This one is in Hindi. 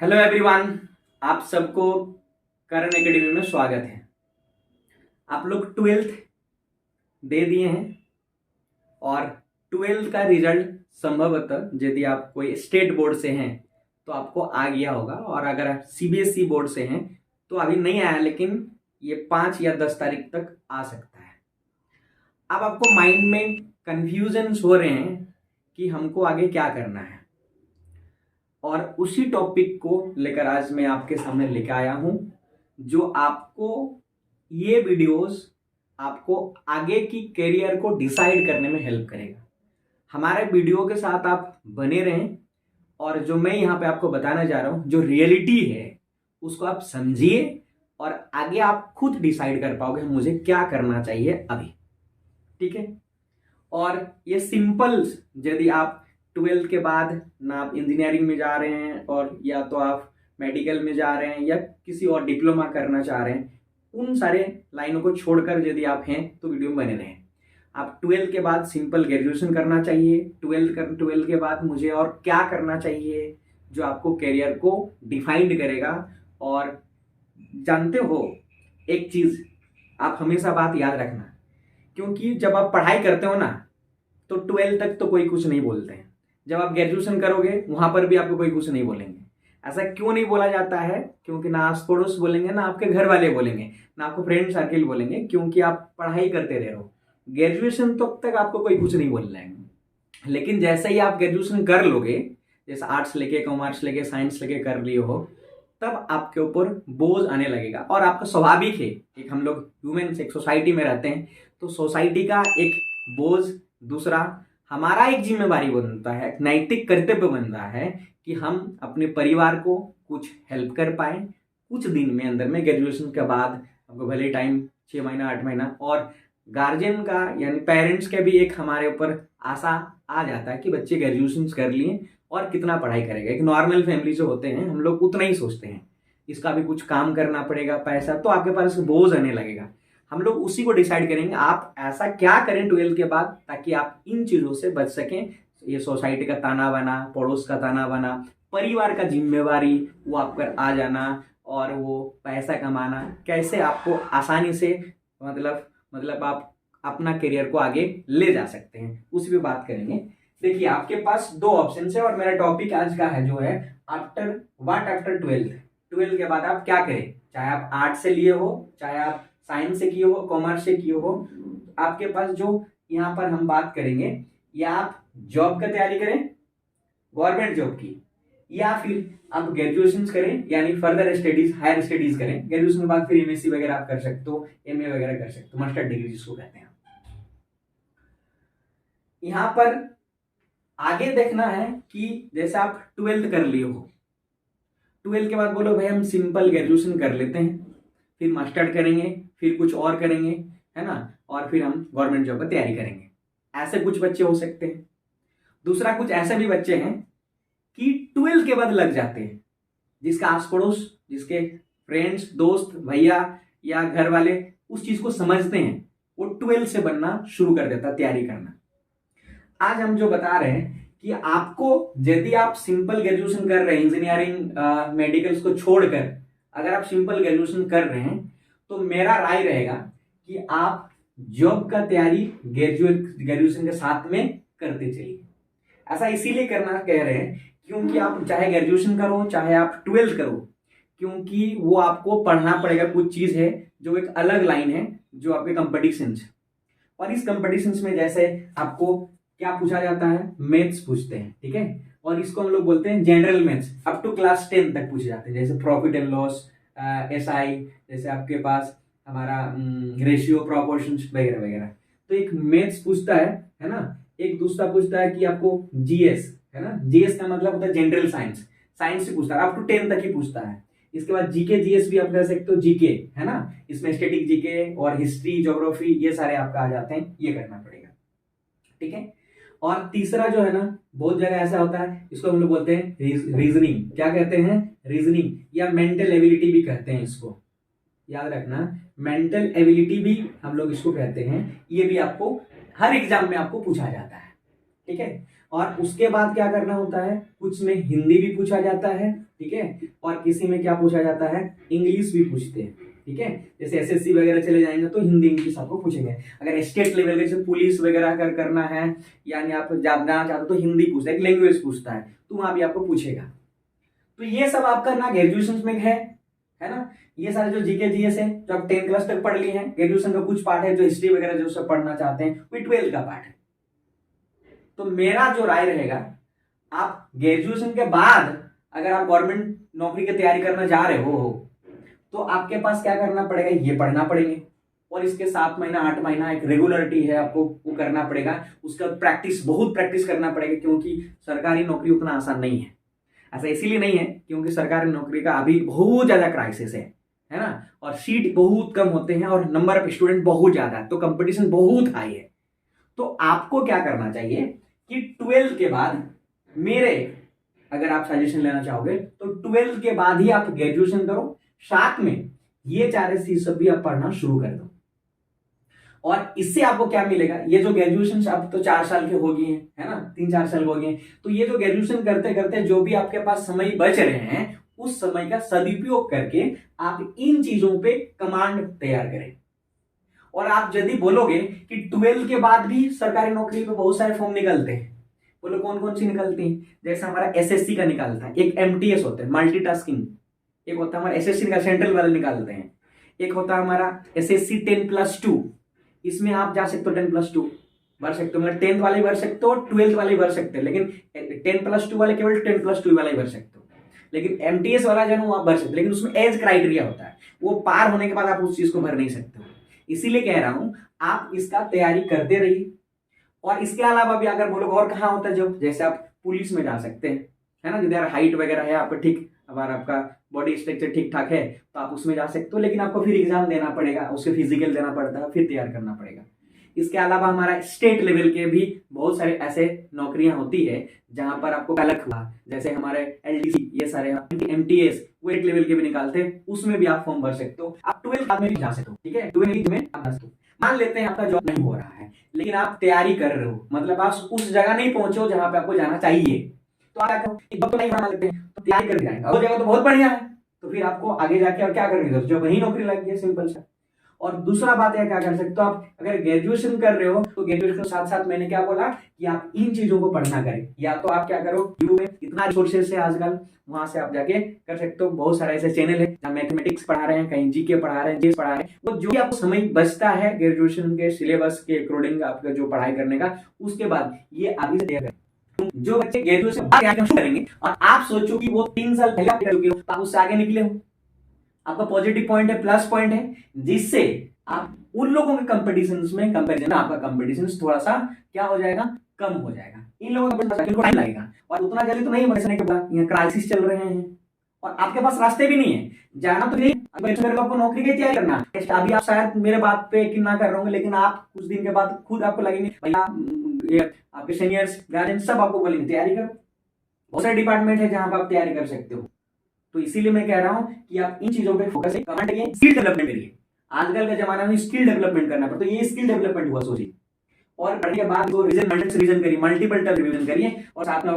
हेलो एवरीवन, आप सबको करण एकेडमी में स्वागत है। आप लोग ट्वेल्थ दे दिए हैं और ट्वेल्थ का रिजल्ट संभवतः यदि आप कोई स्टेट बोर्ड से हैं तो आपको आ गया होगा, और अगर आप सीबीएसई बोर्ड से हैं तो अभी नहीं आया, लेकिन ये 5 या 10 तारीख तक आ सकता है। अब आपको माइंड में कंफ्यूजन हो रहे हैं कि हमको आगे क्या करना है, और उसी टॉपिक को लेकर आज मैं आपके सामने लेकर आया हूं, जो आपको ये वीडियोस आपको आगे की करियर को डिसाइड करने में हेल्प करेगा। हमारे वीडियो के साथ आप बने रहें, और जो मैं यहाँ पे आपको बताना जा रहा हूँ, जो रियलिटी है उसको आप समझिए, और आगे आप खुद डिसाइड कर पाओगे मुझे क्या करना चाहिए अभी। ठीक है। और ये सिंपल, यदि आप ट्वेल्थ के बाद ना आप इंजीनियरिंग में जा रहे हैं, और या तो आप मेडिकल में जा रहे हैं, या किसी और डिप्लोमा करना चाह रहे हैं, उन सारे लाइनों को छोड़कर यदि आप हैं तो वीडियो में बने रहें। आप ट्वेल्थ के बाद सिंपल ग्रेजुएशन करना चाहिए। ट्वेल्थ के बाद मुझे और क्या करना चाहिए जो आपको करियर को डिफाइंड करेगा। और जानते हो एक चीज, आप हमेशा बात याद रखना, क्योंकि जब आप पढ़ाई करते हो ना तो ट्वेल्थ तक तो कोई कुछ नहीं बोलते हैं। जब आप ग्रेजुएशन करोगे वहां पर भी आपको कोई कुछ नहीं बोलेंगे। ऐसा क्यों नहीं बोला जाता है? क्योंकि ना आस पड़ोस बोलेंगे, ना आपके घर वाले बोलेंगे, ना आपको फ्रेंड सर्किल बोलेंगे, क्योंकि आप पढ़ाई करते रह रहे हो। ग्रेजुएशन तक आपको कोई कुछ नहीं बोल रहे हैं, लेकिन जैसे ही आप ग्रेजुएशन कर लोगे, जैसे आर्ट्स लेके, कॉमर्स लेके, साइंस लेके कर लिए हो, तब आपके ऊपर बोझ आने लगेगा। और आपका स्वाभाविक है, एक हम लोग ह्यूमन एक सोसाइटी में रहते हैं, तो सोसाइटी का एक बोझ, दूसरा हमारा एक जिम्मेवारी बनता है, नैतिक कर्तव्य बनता है कि हम अपने परिवार को कुछ हेल्प कर पाए कुछ दिन में अंदर में। ग्रेजुएशन के बाद आपको भले टाइम 6 महीना 8 महीना, और गार्जियन का यानी पेरेंट्स का भी एक हमारे ऊपर आशा आ जाता है कि बच्चे ग्रेजुएशन कर लिए और कितना पढ़ाई करेगा। एक नॉर्मल फैमिली से होते हैं हम लोग, उतना ही सोचते हैं, इसका भी कुछ काम करना पड़ेगा, पैसा तो आपके पास बोझ आने लगेगा। हम लोग उसी को डिसाइड करेंगे आप ऐसा क्या करें ट्वेल्थ के बाद, ताकि आप इन चीजों से बच सकें। ये सोसाइटी का ताना बाना, पड़ोस का ताना बाना, परिवार का जिम्मेवारी वो आप पर आ जाना, और वो पैसा कमाना कैसे आपको आसानी से मतलब आप अपना करियर को आगे ले जा सकते हैं, उसी पे बात करेंगे। देखिए, आपके पास 2 ऑप्शन है, और मेरा टॉपिक आज का है जो है आफ्टर ट्वेल्थ। ट्वेल्थ के बाद आप क्या करें, चाहे आप आर्ट से लिए हो, चाहे आप साइंस से किए हो, कॉमर्स से किए हो। आपके पास जो यहाँ पर हम बात करेंगे, या आप जॉब का तैयारी करें, गवर्नमेंट जॉब की, या फिर आप ग्रेजुएशन करें, यानी फर्दर स्टडीज, हायर स्टडीज करें। ग्रेजुएशन के बाद फिर एमएससी वगैरह आप कर सकते हो, एमए वगैरह कर सकते हो, मास्टर डिग्री जिसको कहते हैं। यहां पर आगे देखना है कि जैसे आप ट्वेल्थ कर लिए हो, ट्वेल्थ के बाद बोलो भाई हम सिंपल ग्रेजुएशन कर लेते हैं, फिर मास्टर करेंगे, फिर कुछ और करेंगे, है ना, और फिर हम गवर्नमेंट जॉब की तैयारी करेंगे। ऐसे कुछ बच्चे हो सकते हैं। दूसरा, कुछ ऐसे भी बच्चे हैं कि ट्वेल्थ के बाद लग जाते हैं, जिसका आस पड़ोस, जिसके फ्रेंड्स, दोस्त, भैया या घर वाले उस चीज को समझते हैं, वो ट्वेल्थ से बनना शुरू कर देता, तैयारी करना। आज हम जो बता रहे हैं कि आपको, यदि आप सिंपल ग्रेजुएशन कर रहे हैं, इंजीनियरिंग मेडिकल्स को छोड़कर अगर आप सिंपल ग्रेजुएशन कर रहे हैं, तो मेरा राय रहेगा कि आप जॉब का तैयारी ग्रेजुएशन के साथ में करते चलिए। ऐसा इसीलिए करना कह रहे हैं क्योंकि आप चाहे ग्रेजुएशन करो, चाहे आप ट्वेल्थ करो, क्योंकि वो आपको पढ़ना पड़ेगा। कुछ चीज है जो एक अलग लाइन है, जो आपके कंपटीशन, और इस कंपटीशन में जैसे आपको क्या पूछा जाता है, मैथ्स पूछते हैं, ठीक है, और इसको हम लोग बोलते हैं general maths. Up to class 10 तक पूछे जाते हैं, जैसे प्रॉफिट एंड लॉस, एसआई, जैसे आपके पास हमारा रेशियो, प्रोपोर्शन वगैरह वगैरह। तो एक मैथ्स पूछता है ना। एक दूसरा पूछता है कि आपको जीएस, है ना, जीएस का मतलब होता है जनरल साइंस, साइंस से पूछता है, अप टू 10 तक ही पूछता है। इसके बाद जीके जीएस भी आप कह सकते हो, जीके, है ना, इसमें स्टैटिक जीके और हिस्ट्री, ज्योग्राफी, ये सारे आपका आ जाते हैं, ये करना पड़ेगा, ठीक है। और तीसरा जो है ना, बहुत जगह ऐसा होता है, इसको हम लोग बोलते हैं रीजनिंग। क्या कहते हैं? रीजनिंग, या मेंटल एबिलिटी भी कहते हैं इसको, याद रखना, मेंटल एबिलिटी भी हम लोग इसको कहते हैं। ये भी आपको हर एग्जाम में आपको पूछा जाता है, ठीक है। और उसके बाद क्या करना होता है, कुछ में हिंदी भी पूछा जाता है, ठीक है, और किसी में क्या पूछा जाता है, इंग्लिश भी पूछते हैं, ठीक है। जैसे एसएससी वगैरह चले जाएंगे तो हिंदी इंग्लिश आपको पूछेंगे। अगर स्टेट लेवल के जैसे पुलिस वगैरह अगर करना है, यानी आप जाना चाहते हो तो हिंदी पूछता है, एक लैंग्वेज पूछता है, तो वहां भी आपको पूछेगा। तो ये सब आपका ना ग्रेजुएशन में है ना। ये सारे जो जीके जीएस है जो आप 10th क्लास तक पढ़ लिए हैं, ग्रेजुएशन का कुछ पार्ट है जो हिस्ट्री वगैरह जो सब पढ़ना चाहते हैं वो 12th का पार्ट है। तो मेरा जो राय रहेगा, आप ग्रेजुएशन के बाद अगर आप गवर्नमेंट नौकरी की तैयारी करना जा रहे हो तो आपके पास क्या करना पड़ेगा, ये पढ़ना पड़ेंगे, और इसके 7 महीना 8 महीना एक रेगुलरिटी है आपको वो करना पड़ेगा। उसका प्रैक्टिस, बहुत प्रैक्टिस करना पड़ेगा, क्योंकि सरकारी नौकरी उतना आसान नहीं है। ऐसा इसीलिए नहीं है क्योंकि सरकारी नौकरी का अभी बहुत ज्यादा क्राइसिस है ना, और सीट बहुत कम होते हैं और नंबर ऑफ स्टूडेंट बहुत ज्यादा है, तो कंपटीशन बहुत हाई है। तो आपको क्या करना चाहिए कि 12th के बाद, मेरे अगर आप सजेशन लेना चाहोगे तो 12th के बाद ही आप ग्रेजुएशन करो, साथ में ये 4 चीज सब भी आप पढ़ना शुरू कर दो। और इससे आपको क्या मिलेगा, ये जो ग्रेजुएशन अब तो 4 साल के हो गए हैं, है ना, 3-4 साल हो गए, तो ये जो ग्रेजुएशन करते करते जो भी आपके पास समय बच रहे हैं, उस समय का सदुपयोग करके आप इन चीजों पे कमांड तैयार करें। और आप यदि बोलोगे कि 12th के बाद भी सरकारी नौकरी पे बहुत सारे फॉर्म निकलते हैं, बोलो कौन कौन सी निकलती हैं, जैसे हमारा एसएससी का निकलता है, एक एमटीएस होता है मल्टीटास्किंग, एक होता है हमारा एसएससी का सेंट्रल वाले निकालते हैं, एक होता है हमारा एसएससी 10+2, इसमें आप जा सकते हो 10+2 भर सकते हो, मतलब 10th वाले भर सकते हो, 12th वाले भर सकते हो, लेकिन 10+2 वाले केवल 10+2 वाले भर सकते हो। लेकिन एमटीएस वाला जो है वो आप भर सकते हो, लेकिन उसमें एज क्राइटेरिया होता है, वो पार होने के बाद आप उस चीज को भर नहीं सकते हो। इसीलिए कह रहा हूं आप इसका तैयारी करते रहिए। और इसके अलावा भी अगर बोलोगे और कहाँ होता है, जो जैसे आप पुलिस में जा सकते हैं, है ना, यदि हाइट वगैरह है आपका ठीक, अगर आपका बॉडी स्ट्रक्चर ठीक ठाक है तो आप उसमें जा सकते हो, लेकिन आपको फिर एग्जाम देना पड़ेगा, उसके फिजिकल देना पड़ता है, फिर तैयार करना पड़ेगा। इसके अलावा हमारा स्टेट लेवल के भी बहुत सारे ऐसे नौकरियां होती है जहां पर आपको अलग हुआ, जैसे हमारे एलडीसी, ये सारे एमटीएस वो एक लेवल के भी निकालते हैं, उसमें भी आप फॉर्म भर सकते हो। आप 12th में भी जा सकते हो, ठीक है, 12th में आप जा सकते हो। मान लेते हैं आपका जॉब नहीं हो रहा है, लेकिन आप तैयारी कर रहे हो, मतलब आप उस जगह नहीं पहुंचे हो जहां पे आपको जाना चाहिए, तो आप क्या करो, जॉब तो नहीं बना लेते हैं तो तैयारी कर जाएंगे, वो जगह तो बहुत बढ़िया है, तो फिर आपको आगे जाके और क्या करनी है, जो वही नौकरी लग गई, सिंपल सा। और दूसरा बात है क्या कर सकते हो आप, अगर ग्रेजुएशन कर रहे हो तो ग्रेजुएशन के साथ साथ मैंने क्या बोला कि आप इन चीजों को पढ़ना करें, या तो आप क्या करो, यूट्यूब में इतना रिसोर्सेस है आजकल, वहां से आप जाके कर सकते हो। बहुत सारे ऐसे चैनल है जहाँ मैथमेटिक्स पढ़ा रहे हैं, कहीं जीके पढ़ा रहे हैं, जीएस पढ़ा रहे हैं, वो जो भी आपको समय बचता है ग्रेजुएशन के सिलेबस के अकॉर्डिंग आपका जो पढ़ाई करने का, उसके बाद ये आगे से तैयार करें। जो बच्चे ग्रेजुएशन करेंगे और आप सोचो कि वो 3 साल पहले कर चुके हो, आप उससे आगे निकले हो, आपका पॉजिटिव पॉइंट है, प्लस पॉइंट है, जिससे आप उन लोगों के कंपटीशन में कंपैरिजन आपका कंपटीशन थोड़ा सा क्या हो जाएगा, कम हो जाएगा। इन लोगों का टाइम लगेगा और उतना जल्दी तो नहीं बढ़ने के बाद, यहाँ क्राइसिस चल रहे हैं और आपके पास रास्ते भी नहीं है जाना, तो नहीं आपको नौकरी की तैयारी करना। अभी आप शायद मेरे बात पे यकीन ना कर रहे होंगे, लेकिन आप कुछ दिन के बाद खुद आपको लगेंगे, भैया आपके सीनियर्स गार्जियन सब आपको बोलेंगे तैयारी करो। बहुत सारे डिपार्टमेंट है जहां पर आप तैयारी कर सकते हो। तो इसीलिए मैं कह रहा हूं कि आप इन चीजों पे फोकस करिए, स्किल डेवलपमेंट करिए। आजकल का जमाना में स्किल डेवलपमेंट करना पड़ता है, तो ये स्किल डेवलपमेंट हुआ सोचिए। और पढ़ने के बाद रिवीजन करिए, मल्टीपल टर्म रिवीजन करिए और साथ में